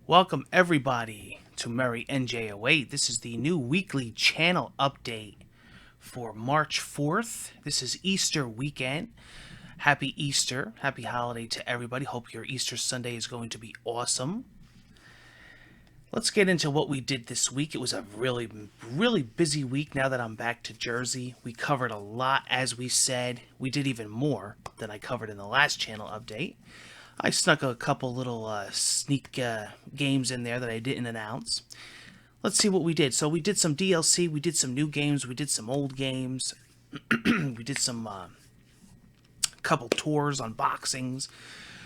Welcome everybody to MurrayNJ08. This is the new weekly channel update for March 4th. This is Easter weekend. Happy Easter. Happy holiday to everybody. Hope your Easter Sunday is going to be awesome. Let's get into what we did this week. It was a really busy week now that I'm back to Jersey. We covered a lot, as we said. We did even more than I covered in the last channel update. I snuck a couple little sneak games in there that I didn't announce. Let's see what we did. So we did some DLC, we did some new games, we did some old games. We did some couple tours, unboxings.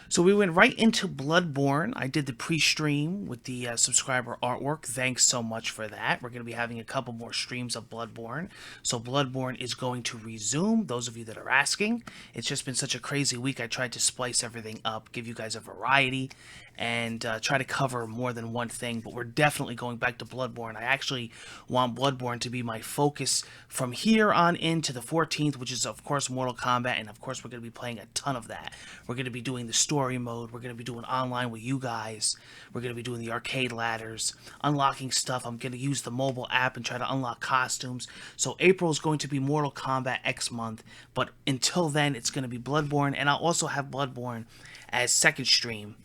So we went right into Bloodborne. I did the pre-stream with the subscriber artwork. Thanks so much for that. We're going to be having a couple more streams of Bloodborne. So Bloodborne is going to resume, those of you that are asking. It's just been such a crazy week. I tried to splice everything up, give you guys a variety, and try to cover more than one thing. But we're definitely going back to Bloodborne. I actually want Bloodborne to be my focus from here on into the 14th, which is, of course, Mortal Kombat. And, of course, we're going to be playing a ton of that. We're going to be doing the story mode. We're going to be doing online with you guys. We're going to be doing the arcade ladders, unlocking stuff. I'm going to use the mobile app and try to unlock costumes. So April is going to be Mortal Kombat X month. But until then, it's going to be Bloodborne. And I'll also have Bloodborne as second stream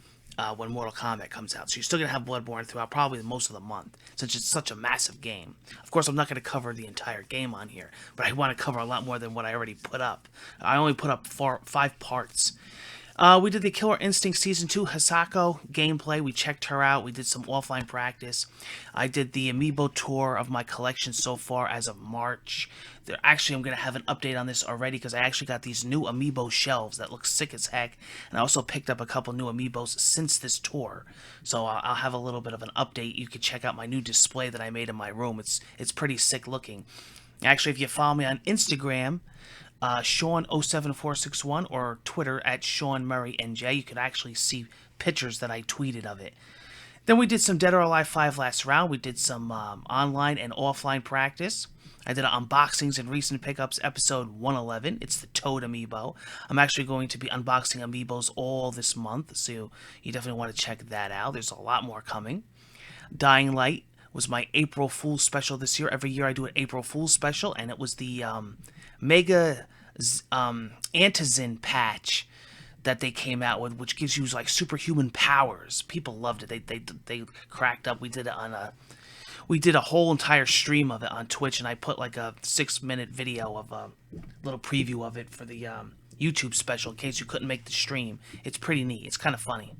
when Mortal Kombat comes out. So you're still going to have Bloodborne throughout probably most of the month, since it's such a massive game. Of course, I'm not going to cover the entire game on here, but I want to cover a lot more than what I already put up. I only put up 5 parts. We did the Killer Instinct Season 2 Hisako gameplay. We checked her out. We did some offline practice. I did the Amiibo tour of my collection so far as of March. Actually, I'm going to have an update on this already because I actually got these new Amiibo shelves that look sick as heck. And I also picked up a couple new Amiibos since this tour. So I'll have a little bit of an update. You can check out my new display that I made in my room. It's pretty sick looking. Actually, if you follow me on Instagram, Sean07461 or Twitter at SeanMurrayNJ, you can actually see pictures that I tweeted of it. Then we did some Dead or Alive 5 last round. We did some online and offline practice. I did unboxings and recent pickups, episode 111. It's the Toad Amiibo. I'm actually going to be unboxing Amiibos all this month, so you definitely want to check that out. There's a lot more coming. Dying Light was my April Fool's special this year. Every year I do an April Fool's special, and it was the Mega Antizin patch that they came out with, which gives you like superhuman powers. People loved it. They cracked up. We did a whole entire stream of it on Twitch, and I put like a 6-minute video of a little preview of it for the YouTube special in case you couldn't make the stream. It's pretty neat. It's kind of funny.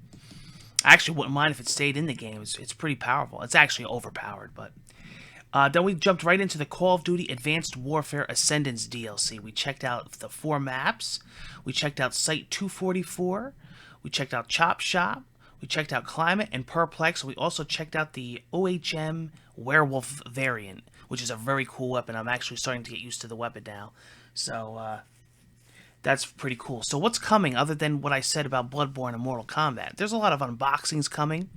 I actually wouldn't mind if it stayed in the game. It's pretty powerful. It's actually overpowered, but then we jumped right into the Call of Duty Advanced Warfare Ascendance DLC. We checked out the 4 maps. We checked out Site 244. We checked out Chop Shop. We checked out Climate and Perplex. We also checked out the OHM Werewolf variant, which is a very cool weapon. I'm actually starting to get used to the weapon now. So that's pretty cool. So what's coming other than what I said about Bloodborne and Mortal Kombat? There's a lot of unboxings coming.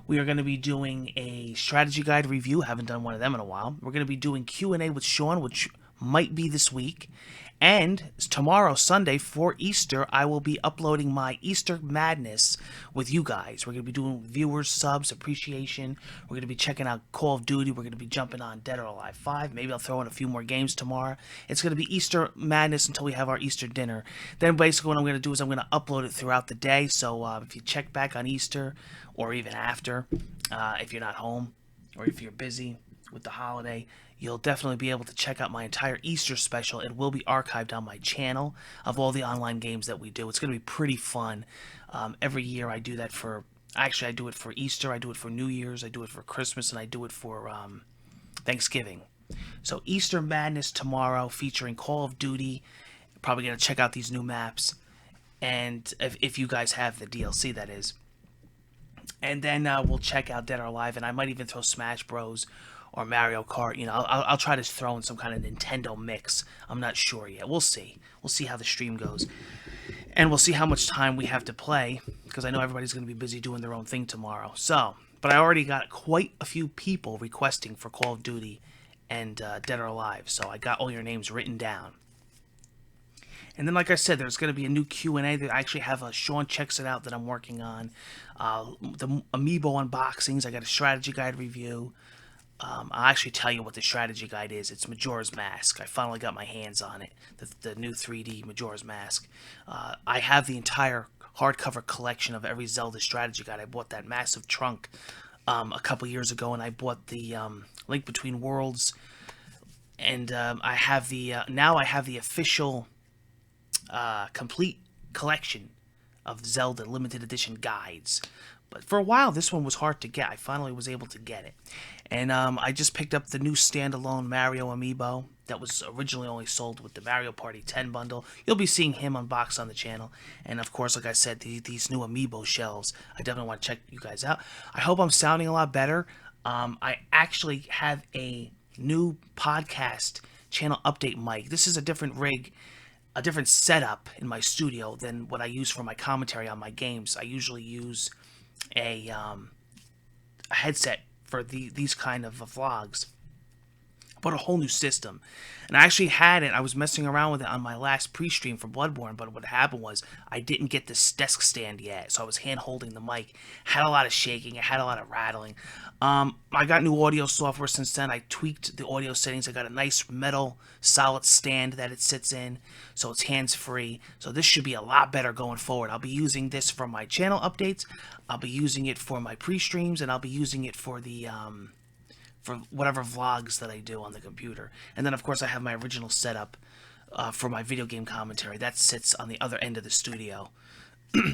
We are going to be doing a strategy guide review. Haven't done one of them in a while. We're going to be doing Q&A with Sean, which might be this week. And tomorrow, Sunday, for Easter, I will be uploading my Easter Madness with you guys. We're going to be doing viewers, subs, appreciation. We're going to be checking out Call of Duty. We're going to be jumping on Dead or Alive 5. Maybe I'll throw in a few more games tomorrow. It's going to be Easter Madness until we have our Easter dinner. Then basically what I'm going to do is I'm going to upload it throughout the day. So if you check back on Easter or even after, if you're not home or if you're busy with the holiday, you'll definitely be able to check out my entire Easter special. It will be archived on my channel of all the online games that we do. It's going to be pretty fun. Every year I do that for... Actually, I do it for Easter, I do it for New Year's, I do it for Christmas, and I do it for Thanksgiving. So Easter Madness tomorrow featuring Call of Duty. Probably going to check out these new maps. And if you guys have the DLC, that is. And then we'll check out Dead or Alive, and I might even throw Smash Bros. Or Mario Kart. You know, I'll try to throw in some kind of Nintendo mix. I'm not sure yet. We'll see. We'll see how the stream goes. And we'll see how much time we have to play, because I know everybody's going to be busy doing their own thing tomorrow. So, but I already got quite a few people requesting for Call of Duty and Dead or Alive, so I got all your names written down. And then, like I said, there's going to be a new Q&A that I actually have Sean Checks It Out that I'm working on. The Amiibo unboxings. I got a strategy guide review. I'll actually tell you what the strategy guide is. It's Majora's Mask. I finally got my hands on it. The new 3D Majora's Mask. I have the entire hardcover collection of every Zelda strategy guide. I bought that massive trunk a couple years ago, and I bought the Link Between Worlds. And I have the now I have the official complete collection of Zelda limited edition guides. But for a while, this one was hard to get. I finally was able to get it. And I just picked up the new standalone Mario Amiibo that was originally only sold with the Mario Party 10 bundle. You'll be seeing him unboxed on the channel. And of course, like I said, these new Amiibo shells. I definitely want to check you guys out. I hope I'm sounding a lot better. I actually have a new podcast channel update mic. This is a different rig, a different setup in my studio than what I use for my commentary on my games. I usually use a headset for these kind of vlogs. But a whole new system. And I actually had it. I was messing around with it on my last pre-stream for Bloodborne, but what happened was I didn't get this desk stand yet, so I was hand-holding the mic. Had a lot of shaking. It had a lot of rattling. I got new audio software since then. I tweaked the audio settings. I got a nice metal solid stand that it sits in, so it's hands-free. So this should be a lot better going forward. I'll be using this for my channel updates. I'll be using it for my pre-streams, and I'll be using it for the for whatever vlogs that I do on the computer. And then, of course, I have my original setup for my video game commentary. That sits on the other end of the studio.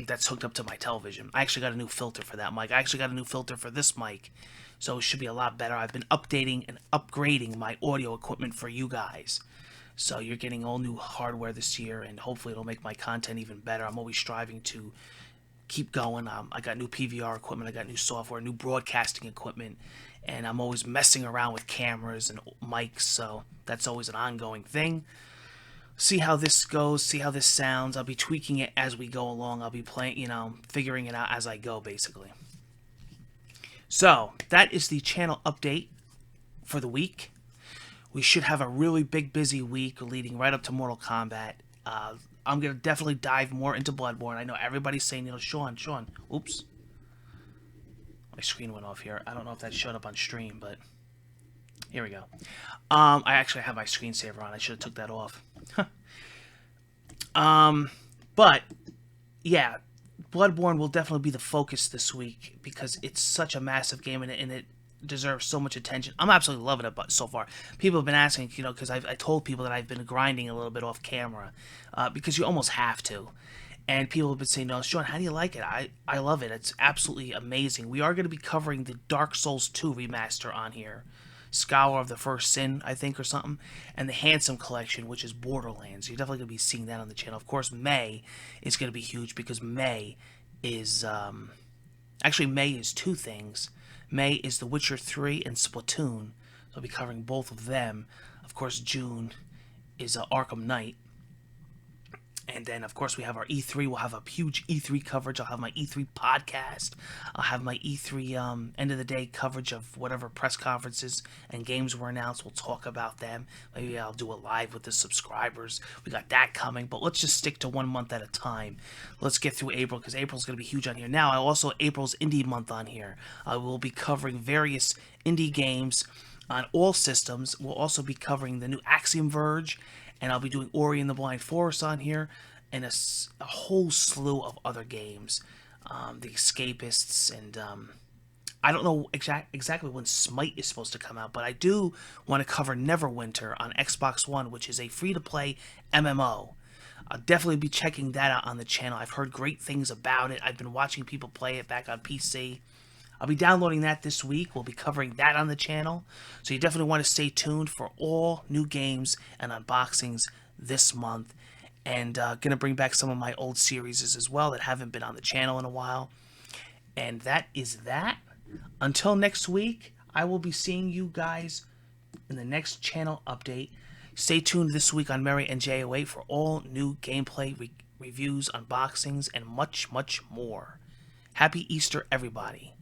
That's hooked up to my television. I actually got a new filter for that mic. I actually got a new filter for this mic, so it should be a lot better. I've been updating and upgrading my audio equipment for you guys. So you're getting all new hardware this year, and hopefully it'll make my content even better. I'm always striving to keep going. I got new PVR equipment. I got new software, new broadcasting equipment. And I'm always messing around with cameras and mics, so that's always an ongoing thing. See how this goes, see how this sounds. I'll be tweaking it as we go along. I'll be playing, figuring it out as I go, basically. So, that is the channel update for the week. We should have a really big, busy week leading right up to Mortal Kombat. I'm going to definitely dive more into Bloodborne. I know everybody's saying, Sean, oops. My screen went off here. I don't know if that showed up on stream, but here we go. I actually have my screensaver on. I should have took that off. But yeah, Bloodborne will definitely be the focus this week because it's such a massive game and it deserves so much attention. I'm absolutely loving it so far. People have been asking, because I told people that I've been grinding a little bit off camera because you almost have to. And people have been saying, no, Sean, how do you like it? I love it. It's absolutely amazing. We are going to be covering the Dark Souls 2 remaster on here. Scholar of the First Sin, I think, or something. And the Handsome Collection, which is Borderlands. You're definitely going to be seeing that on the channel. Of course, May is going to be huge because May is... actually, May is two things. May is The Witcher 3 and Splatoon. So I'll be covering both of them. Of course, June is Arkham Knight. And then, of course, we have our E3. We'll have a huge E3 coverage. I'll have my E3 podcast. I'll have my E3 end-of-the-day coverage of whatever press conferences and games were announced. We'll talk about them. Maybe I'll do a live with the subscribers. We got that coming. But let's just stick to 1 month at a time. Let's get through April, because April's going to be huge on here. Now, April's Indie Month on here. I will be covering various indie games on all systems. We'll also be covering the new Axiom Verge. And I'll be doing Ori and the Blind Forest on here, and a whole slew of other games. The Escapists, and I don't know exactly when Smite is supposed to come out, but I do want to cover Neverwinter on Xbox One, which is a free-to-play MMO. I'll definitely be checking that out on the channel. I've heard great things about it. I've been watching people play it back on PC. I'll be downloading that this week. We'll be covering that on the channel. So you definitely want to stay tuned for all new games and unboxings this month. And going to bring back some of my old series as well that haven't been on the channel in a while. And that is that. Until next week, I will be seeing you guys in the next channel update. Stay tuned this week on MurrayNJ08 for all new gameplay reviews, unboxings, and much, much more. Happy Easter, everybody.